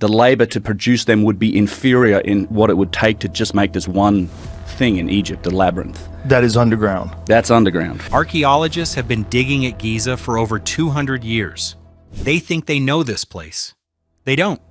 the labor to produce them would be inferior in what it would take to just make this one thing in Egypt, the labyrinth. That is underground. That's underground. Archaeologists have been digging at Giza for over 200 years. They think they know this place. They don't.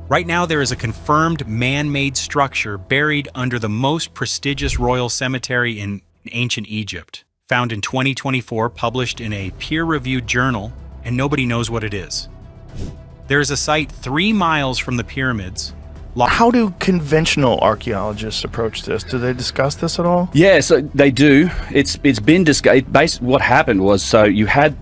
Right now, there is a confirmed man-made structure buried under the most prestigious royal cemetery in ancient Egypt, found in 2024, published in a peer-reviewed journal, and nobody knows what it is. There is a site 3 miles from the pyramids. How do conventional archaeologists approach this? Do they discuss this at all? Yeah, so they do. It's been discussed. What happened was, so you had,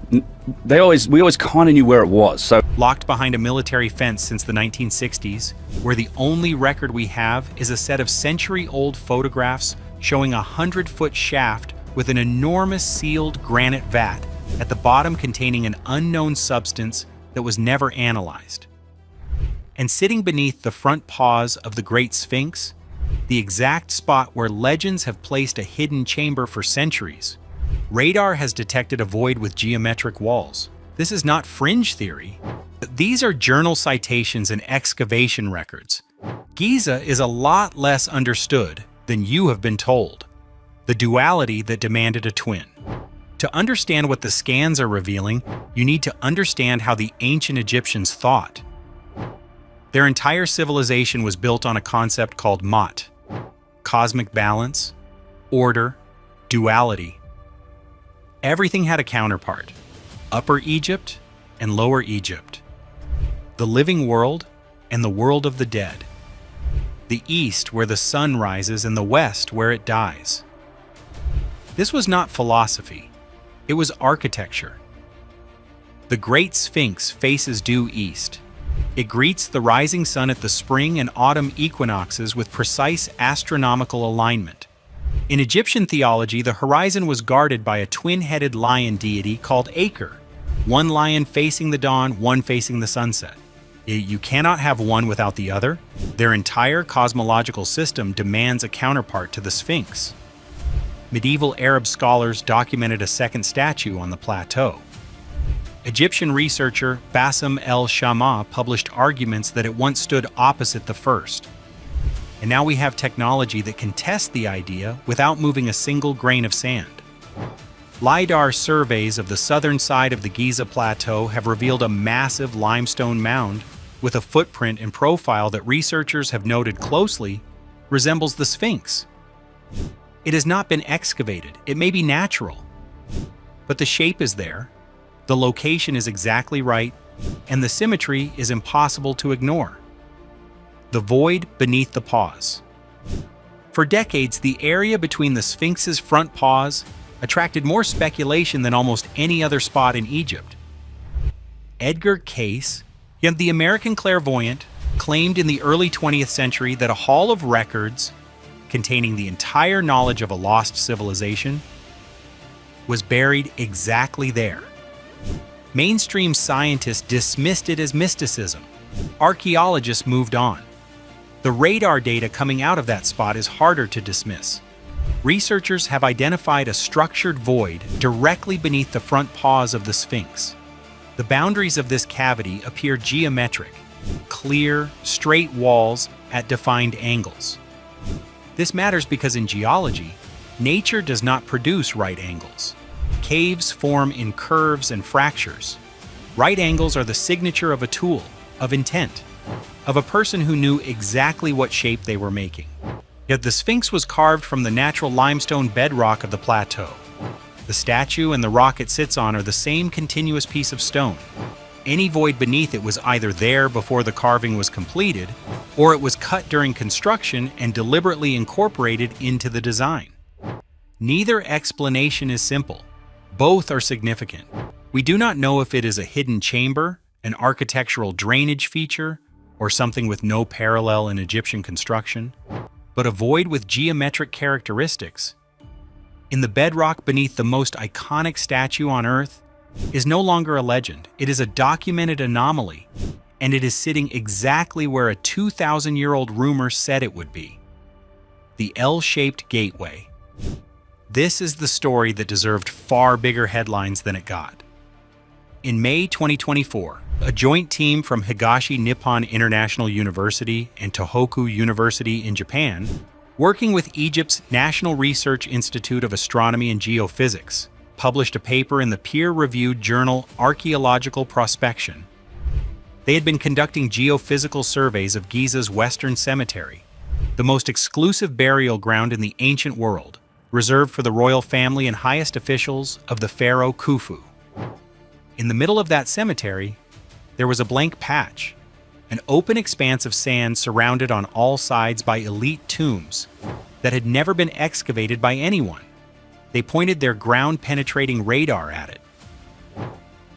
we always kind of knew where it was. So locked behind a military fence since the 1960s, where the only record we have is a set of century-old photographs showing a 100-foot shaft with an enormous sealed granite vat at the bottom containing an unknown substance that was never analyzed. And sitting beneath the front paws of the Great Sphinx, the exact spot where legends have placed a hidden chamber for centuries, radar has detected a void with geometric walls. This is not fringe theory. These are journal citations and excavation records. Giza is a lot less understood than you have been told. The duality that demanded a twin. To understand what the scans are revealing, you need to understand how the ancient Egyptians thought. Their entire civilization was built on a concept called Mot, cosmic balance, order, duality. Everything had a counterpart, Upper Egypt and Lower Egypt, the living world and the world of the dead, the east where the sun rises and the west where it dies. This was not philosophy, it was architecture. The Great Sphinx faces due east. It greets the rising sun at the spring and autumn equinoxes with precise astronomical alignment. In Egyptian theology, the horizon was guarded by a twin-headed lion deity called Aker, one lion facing the dawn, one facing the sunset. You cannot have one without the other. Their entire cosmological system demands a counterpart to the Sphinx. Medieval Arab scholars documented a second statue on the plateau. Egyptian researcher Bassem el-Shamma published arguments that it once stood opposite the first. And now we have technology that can test the idea without moving a single grain of sand. LiDAR surveys of the southern side of the Giza Plateau have revealed a massive limestone mound with a footprint and profile that researchers have noted closely resembles the Sphinx. It has not been excavated. It may be natural, but the shape is there. The location is exactly right, and the symmetry is impossible to ignore. The void beneath the paws. For decades, the area between the Sphinx's front paws attracted more speculation than almost any other spot in Egypt. Edgar Cayce, the American clairvoyant, claimed in the early 20th century that a hall of records containing the entire knowledge of a lost civilization was buried exactly there. Mainstream scientists dismissed it as mysticism. Archaeologists moved on. The radar data coming out of that spot is harder to dismiss. Researchers have identified a structured void directly beneath the front paws of the Sphinx. The boundaries of this cavity appear geometric, clear, straight walls at defined angles. This matters because in geology, nature does not produce right angles. Caves form in curves and fractures. Right angles are the signature of a tool, of intent, of a person who knew exactly what shape they were making. Yet the Sphinx was carved from the natural limestone bedrock of the plateau. The statue and the rock it sits on are the same continuous piece of stone. Any void beneath it was either there before the carving was completed, or it was cut during construction and deliberately incorporated into the design. Neither explanation is simple. Both are significant. We do not know if it is a hidden chamber, an architectural drainage feature, or something with no parallel in Egyptian construction, but a void with geometric characteristics. In the bedrock beneath the most iconic statue on Earth is no longer a legend. It is a documented anomaly, and it is sitting exactly where a 2,000-year-old rumor said it would be. The L-shaped gateway. This is the story that deserved far bigger headlines than it got. In May 2024, A joint team from Higashi Nippon International University and Tohoku University in Japan, working with Egypt's National Research Institute of Astronomy and Geophysics, published a paper in the peer-reviewed journal Archaeological Prospection. They had been conducting geophysical surveys of Giza's Western Cemetery, the most exclusive burial ground in the ancient world, reserved for the royal family and highest officials of the pharaoh Khufu. In the middle of that cemetery, there was a blank patch, an open expanse of sand surrounded on all sides by elite tombs that had never been excavated by anyone. They pointed their ground-penetrating radar at it.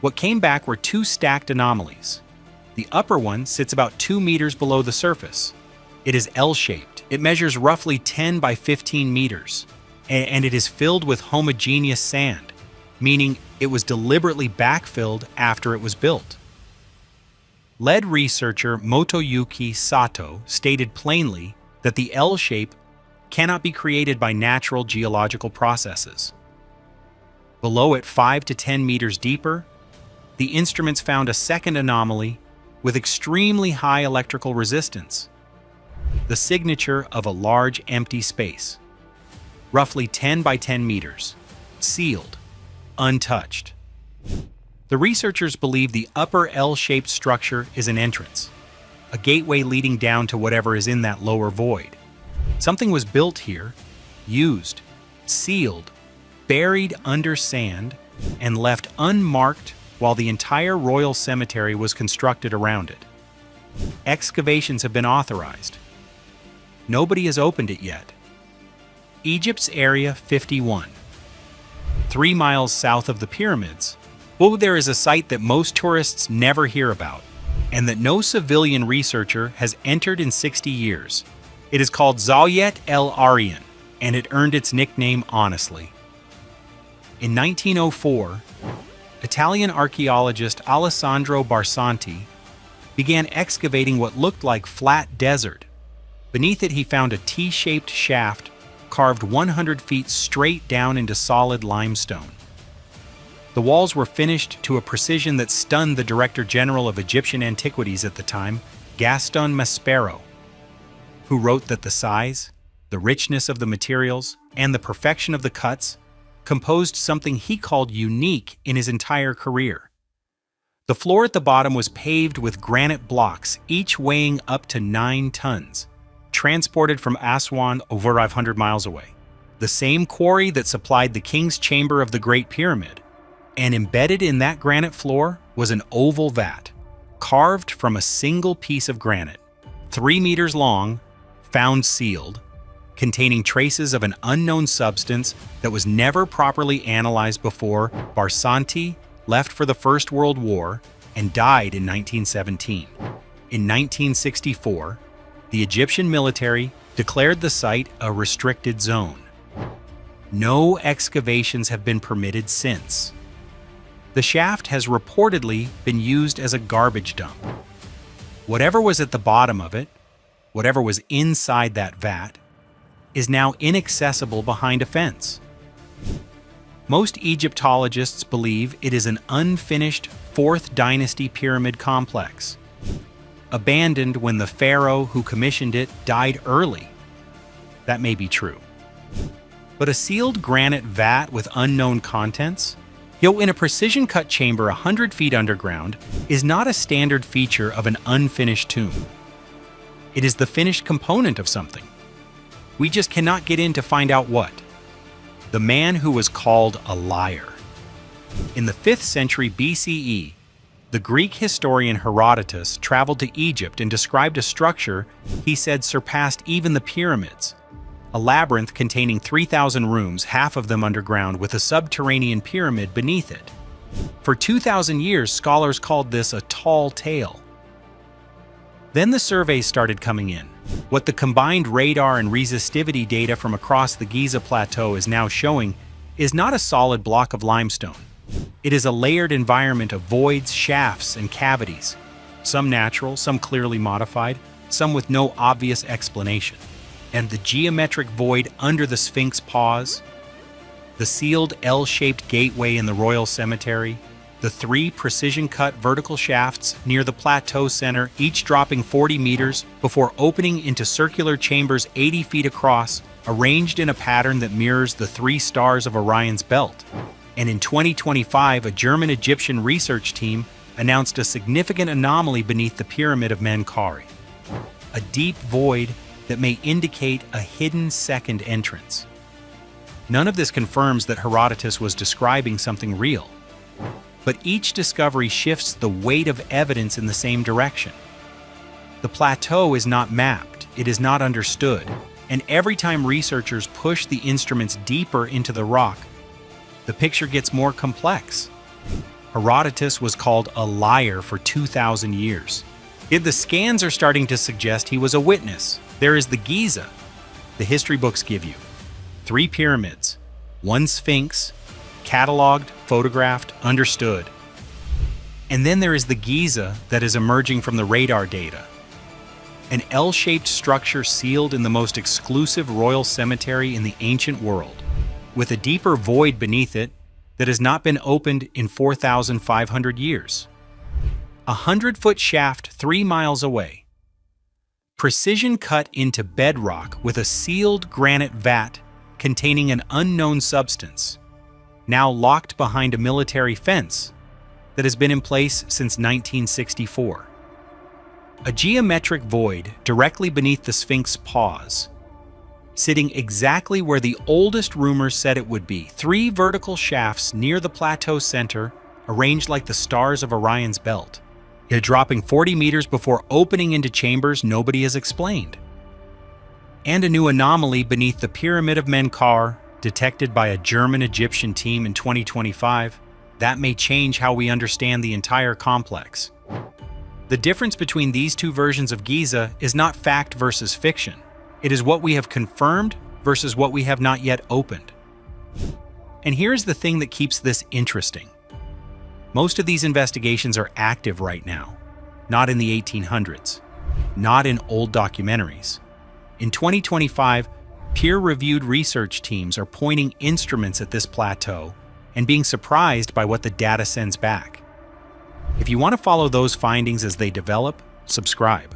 What came back were two stacked anomalies. The upper one sits about 2 meters below the surface. It is L-shaped. It measures roughly 10 by 15 meters, and it is filled with homogeneous sand, meaning it was deliberately backfilled after it was built. Lead researcher Motoyuki Sato stated plainly that the L shape cannot be created by natural geological processes. Below it, 5 to 10 meters deeper, the instruments found a second anomaly with extremely high electrical resistance, the signature of a large empty space, roughly 10 by 10 meters, sealed, untouched. The researchers believe the upper L-shaped structure is an entrance, a gateway leading down to whatever is in that lower void. Something was built here, used, sealed, buried under sand, and left unmarked while the entire royal cemetery was constructed around it. Excavations have been authorized. Nobody has opened it yet. Egypt's Area 51, 3 miles south of the pyramids, there is a site that most tourists never hear about, and that no civilian researcher has entered in 60 years. It is called Zawyet El Aryan, and it earned its nickname honestly. In 1904, Italian archaeologist Alessandro Barsanti began excavating what looked like flat desert. Beneath it, he found a T-shaped shaft carved 100 feet straight down into solid limestone. The walls were finished to a precision that stunned the Director General of Egyptian Antiquities at the time, Gaston Maspero, who wrote that the size, the richness of the materials, and the perfection of the cuts composed something he called unique in his entire career. The floor at the bottom was paved with granite blocks, each weighing up to 9 tons, transported from Aswan over 500 miles away. The same quarry that supplied the king's chamber of the Great Pyramid. And embedded in that granite floor was an oval vat, carved from a single piece of granite, 3 meters long, found sealed, containing traces of an unknown substance that was never properly analyzed before Barsanti left for the First World War and died in 1917. In 1964, the Egyptian military declared the site a restricted zone. No excavations have been permitted since. The shaft has reportedly been used as a garbage dump. Whatever was at the bottom of it, whatever was inside that vat, is now inaccessible behind a fence. Most Egyptologists believe it is an unfinished 4th Dynasty pyramid complex, abandoned when the pharaoh who commissioned it died early. That may be true. But a sealed granite vat with unknown contents, in a precision-cut chamber 100 feet underground, is not a standard feature of an unfinished tomb. It is the finished component of something. We just cannot get in to find out what. The man who was called a liar. In the 5th century BCE, the Greek historian Herodotus traveled to Egypt and described a structure he said surpassed even the pyramids. A labyrinth containing 3,000 rooms, half of them underground, with a subterranean pyramid beneath it. For 2,000 years, scholars called this a tall tale. Then the surveys started coming in. What the combined radar and resistivity data from across the Giza Plateau is now showing is not a solid block of limestone. It is a layered environment of voids, shafts, and cavities, some natural, some clearly modified, some with no obvious explanation. And the geometric void under the Sphinx paws, the sealed L-shaped gateway in the royal cemetery, The 3 precision-cut vertical shafts near the plateau center, each dropping 40 meters before opening into circular chambers 80 feet across, arranged in a pattern that mirrors the 3 stars of Orion's belt. And in 2025, a German-Egyptian research team announced a significant anomaly beneath the Pyramid of Menkaure, a deep void that may indicate a hidden second entrance. None of this confirms that Herodotus was describing something real, but each discovery shifts the weight of evidence in the same direction. The plateau is not mapped, it is not understood, and every time researchers push the instruments deeper into the rock, the picture gets more complex. Herodotus was called a liar for 2,000 years. Yet the scans are starting to suggest he was a witness. There is the Giza, the history books give you. 3 pyramids, 1 sphinx, cataloged, photographed, understood. And then there is the Giza that is emerging from the radar data. An L-shaped structure sealed in the most exclusive royal cemetery in the ancient world, with a deeper void beneath it that has not been opened in 4,500 years. A 100-foot shaft 3 miles away. Precision cut into bedrock with a sealed granite vat containing an unknown substance, now locked behind a military fence that has been in place since 1964. A geometric void directly beneath the Sphinx's paws, sitting exactly where the oldest rumors said it would be. 3 vertical shafts near the plateau center, arranged like the stars of Orion's belt, yet dropping 40 meters before opening into chambers nobody has explained. And a new anomaly beneath the Pyramid of Menkaure, detected by a German-Egyptian team in 2025, that may change how we understand the entire complex. The difference between these 2 versions of Giza is not fact versus fiction. It is what we have confirmed versus what we have not yet opened. And here's the thing that keeps this interesting. Most of these investigations are active right now, not in the 1800s, not in old documentaries. In 2025, peer-reviewed research teams are pointing instruments at this plateau and being surprised by what the data sends back. If you want to follow those findings as they develop, subscribe.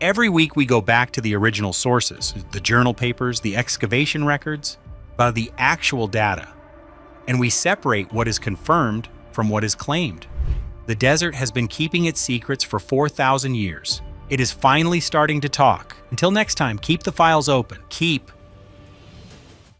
Every week we go back to the original sources, the journal papers, the excavation records, the actual data, and we separate what is confirmed from what is claimed. The desert has been keeping its secrets for 4,000 years. It is finally starting to talk. Until next time, keep the files open, keep